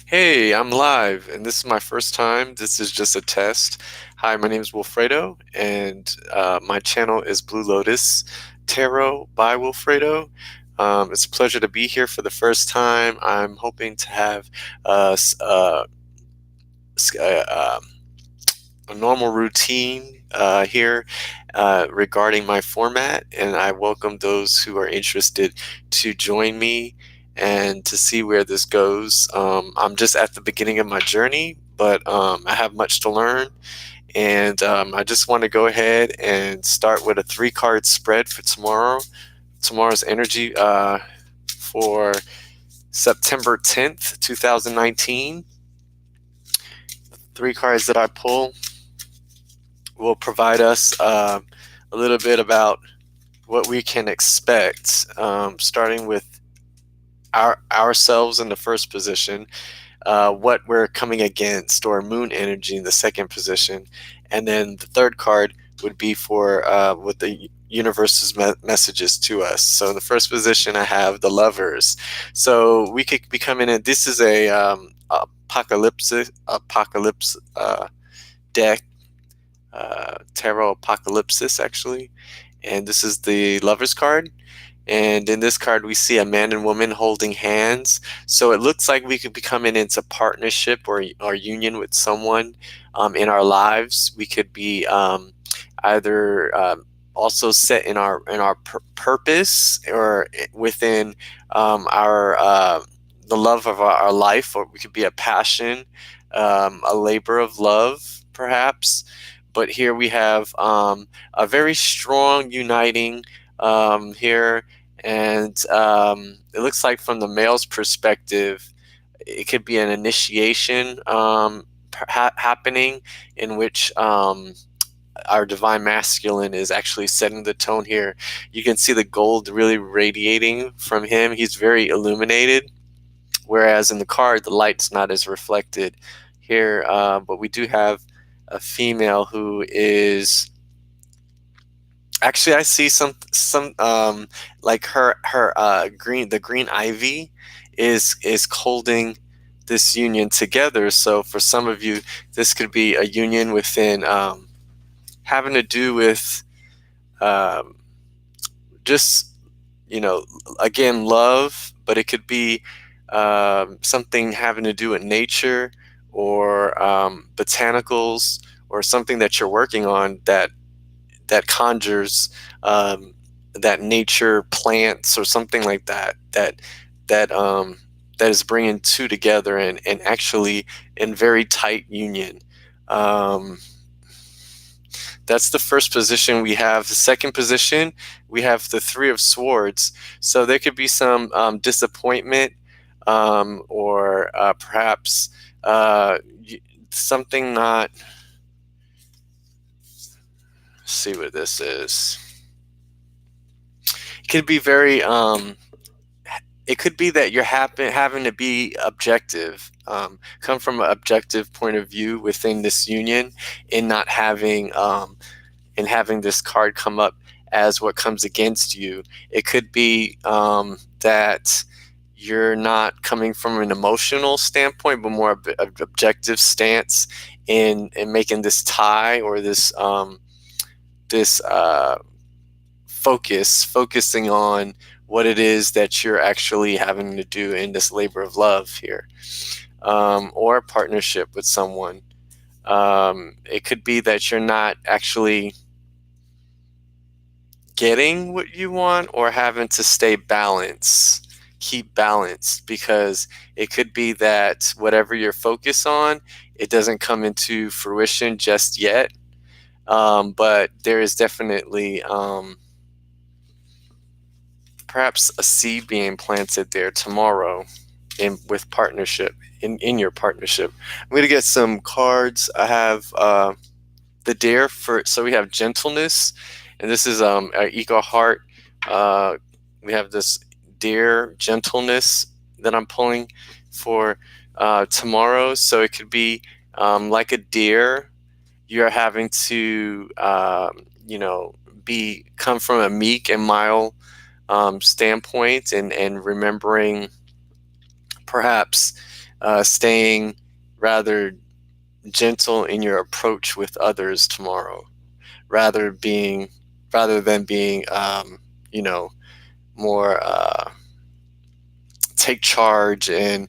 Hey, I'm live, and this is my first time. This is just a test. Hi, my name is Wilfredo, and my channel is Blue Lotus Tarot by Wilfredo. It's a pleasure to be here for the first time. I'm hoping to have uh, s- uh, s- a normal routine here regarding my format, and I welcome those who are interested to join me and to see where this goes. I'm just at the beginning of my journey, but I have much to learn, and I just want to go ahead and start with a three-card spread for tomorrow's energy for September 10th, 2019. Three cards that I pull will provide us a little bit about what we can expect, starting with ourselves in the first position, what we're coming against, or moon energy in the second position, and then the third card would be for what the universe's messages to us. So in the first position, I have the Lovers. So we could be coming in. This is a apocalypse deck, tarot apocalypsis actually, and this is the Lovers card. And in this card, we see a man and woman holding hands. So it looks like we could be coming into partnership or union with someone in our lives. We could be either also set in our purpose, or within our the love of our life, or we could be a passion, a labor of love, perhaps. But here we have a very strong uniting here, and it looks like from the male's perspective, it could be an initiation happening, in which our divine masculine is actually setting the tone here. You can see the gold really radiating from him. He's very illuminated, whereas in the card, the light's not as reflected here. But we do have a female who is actually, I see some like her green, the green ivy is holding this union together. So for some of you, this could be a union within having to do with um, just, you know, again, love, but it could be something having to do with nature, or botanicals, or something that you're working on that conjures um, that nature, plants, or something like that that is bringing two together, and actually in very tight union. Um, that's the first position we have. The second position, we have the Three of Swords. So there could be some disappointment, or perhaps something not. Let's see what this is. It could be very. It could be that you're having to be objective, come from an objective point of view within this union, in not having and having this card come up as what comes against you. It could be that you're not coming from an emotional standpoint, but more of objective stance in making this tie, or this focusing on what it is that you're actually having to do in this labor of love here, or a partnership with someone. It could be that you're not actually getting what you want, or having to keep balance, because it could be that whatever you're focused on, it doesn't come into fruition just yet. But there is definitely perhaps a seed being planted there tomorrow with partnership, in your partnership. I'm going to get some cards. I have the dare for, so we have gentleness, and this is our eco heart. uh, we have this dare, gentleness, that I'm pulling for tomorrow. So it could be like a deer. You're having to be come from a meek and mild standpoint, and remembering perhaps staying rather gentle in your approach with others tomorrow, rather being rather than being you know more take charge and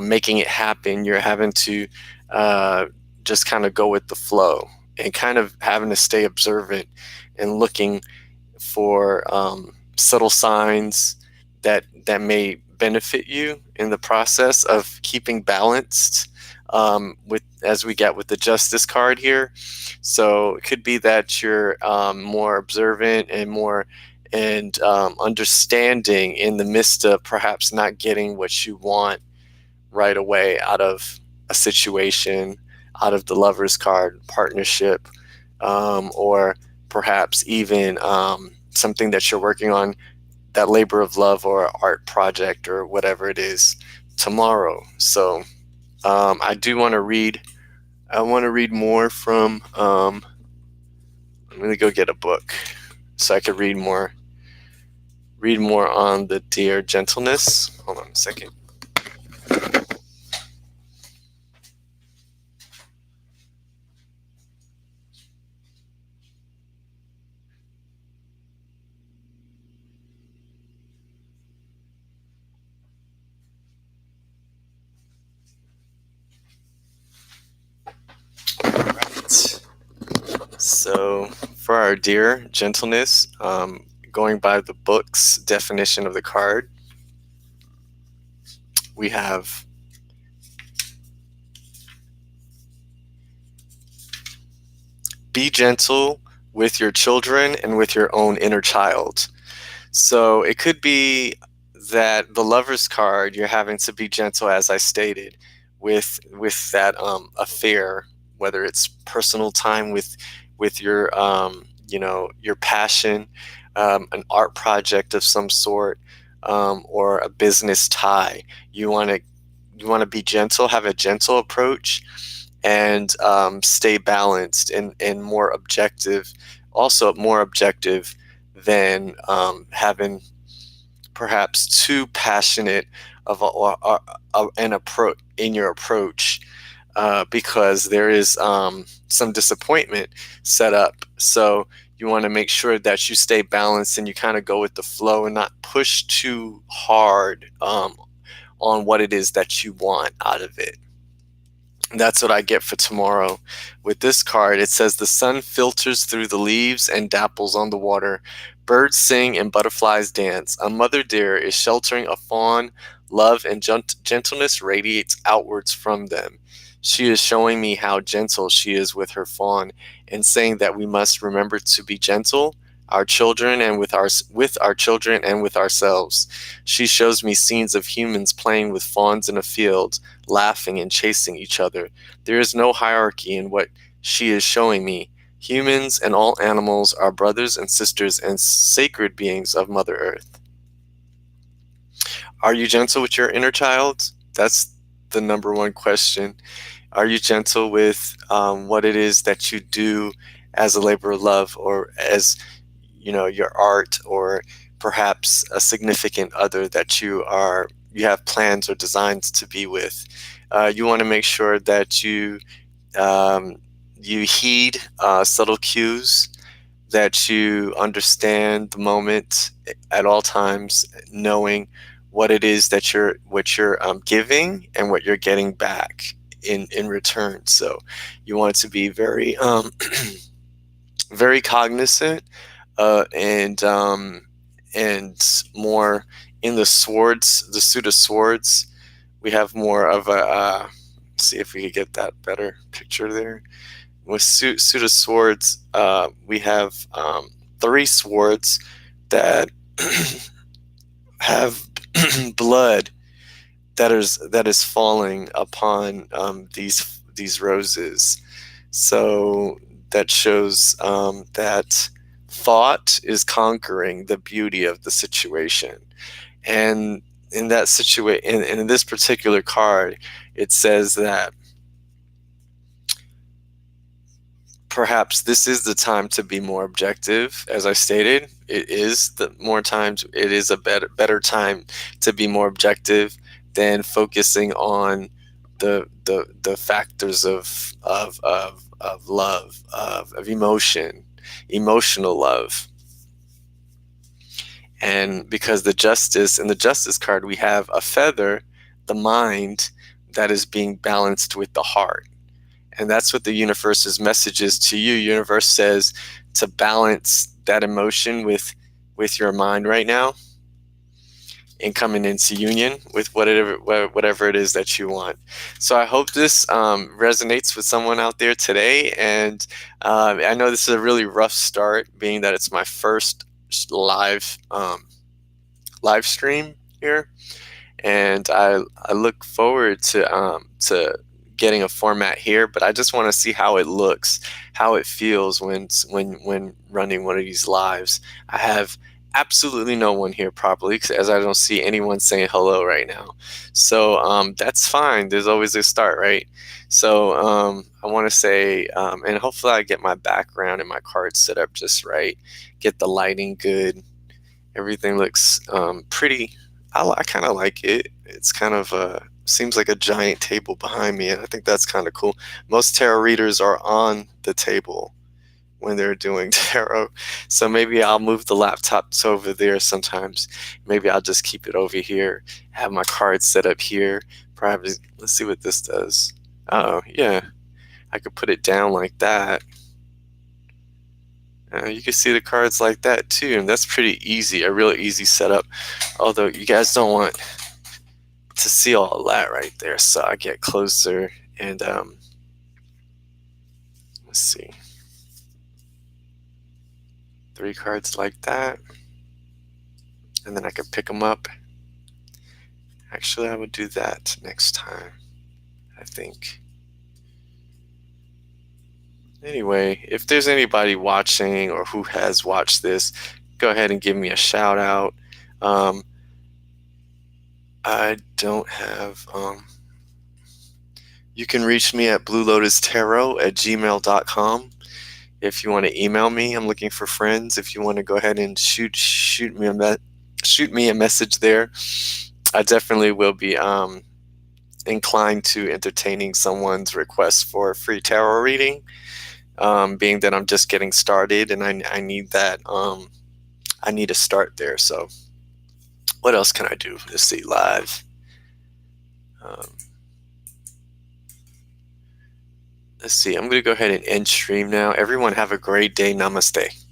making it happen. You're having to uh, just kind of go with the flow and kind of having to stay observant and looking for subtle signs that may benefit you in the process of keeping balanced, with as we get with the justice card here. So it could be that you're more observant and more and understanding in the midst of perhaps not getting what you want right away out of a situation, out of the lover's card, partnership, or perhaps even something that you're working on, that labor of love or art project or whatever it is tomorrow. So I do want to read. I want to read more from. I'm gonna go get a book so I could read more. Read more on the dear gentleness. Hold on a second. Right. So for our dear gentleness, going by the book's definition of the card, we have be gentle with your children and with your own inner child. So it could be that the lover's card, you're having to be gentle, as I stated, with that affair, whether it's personal time with your your passion, an art project of some sort, or a business tie. You want to be gentle, have a gentle approach, and stay balanced and more objective, also more objective than having perhaps too passionate of an approach in your approach, because there is some disappointment set up. So you want to make sure that you stay balanced and you kind of go with the flow and not push too hard on what it is that you want out of it. That's what I get for tomorrow. With this card, it says the sun filters through the leaves and dapples on the water. Birds sing and butterflies dance. A mother deer is sheltering a fawn. Love and gentleness radiates outwards from them. She is showing me how gentle she is with her fawn and saying that we must remember to be gentle our children and with our children and with ourselves. She shows me scenes of humans playing with fawns in a field, laughing and chasing each other. There is no hierarchy in what she is showing me. Humans and all animals are brothers and sisters and sacred beings of Mother Earth. Are you gentle with your inner child? That's the number one question. Are you gentle with what it is that you do as a labor of love, or as your art, or perhaps a significant other that you have plans or designs to be with? You want to make sure that you heed subtle cues, that you understand the moment at all times, knowing what it is that you're giving and what you're getting back in return. So you want to be very very cognizant, and more in the suit of swords. We have more of a see if we could get that better picture there. With suit of swords, we have three swords that have blood that is falling upon these roses. So that shows that thought is conquering the beauty of the situation. And in that situation, in this particular card, it says that perhaps this is the time to be more objective. As I stated, it is a better time to be more objective than focusing on the factors of love, of emotion, emotional love. And because the justice, in the justice card, we have a feather, the mind, that is being balanced with the heart. And that's what the universe's message is to you. Universe says to balance that emotion with your mind right now, and coming into union with whatever it is that you want. So I hope this resonates with someone out there today. And I know this is a really rough start, being that it's my first live live stream here, and I look forward to getting a format here. But I just want to see how it looks, how it feels when running one of these lives. I have absolutely no one here properly, as I don't see anyone saying hello right now. So that's fine. There's always a start, right? So I want to say, and hopefully I get my background and my cards set up just right, get the lighting good. Everything looks pretty. I kind of like it. It's kind of seems like a giant table behind me, and I think that's kind of cool. Most tarot readers are on the table when they're doing tarot, so maybe I'll move the laptops over there sometimes. Maybe I'll just keep it over here, have my cards set up here. Probably, let's see what this does. Oh, yeah, I could put it down like that. You can see the cards like that too, and that's pretty easy, a real easy setup. Although you guys don't want to see all of that right there, so I get closer and let's see, 3 cards like that, and then I can pick them up. Actually, I would do that next time, I think. Anyway, if there's anybody watching or who has watched this, go ahead and give me a shout out. I don't have you can reach me at bluelotustarot@gmail.com. If you want to email me, I'm looking for friends. If you want to go ahead and shoot me a message there, I definitely will be inclined to entertaining someone's request for a free tarot reading. Being that I'm just getting started, and I need that. I need to start there. So, what else can I do? Let's see, live. Let's see. I'm going to go ahead and end stream now. Everyone have a great day. Namaste.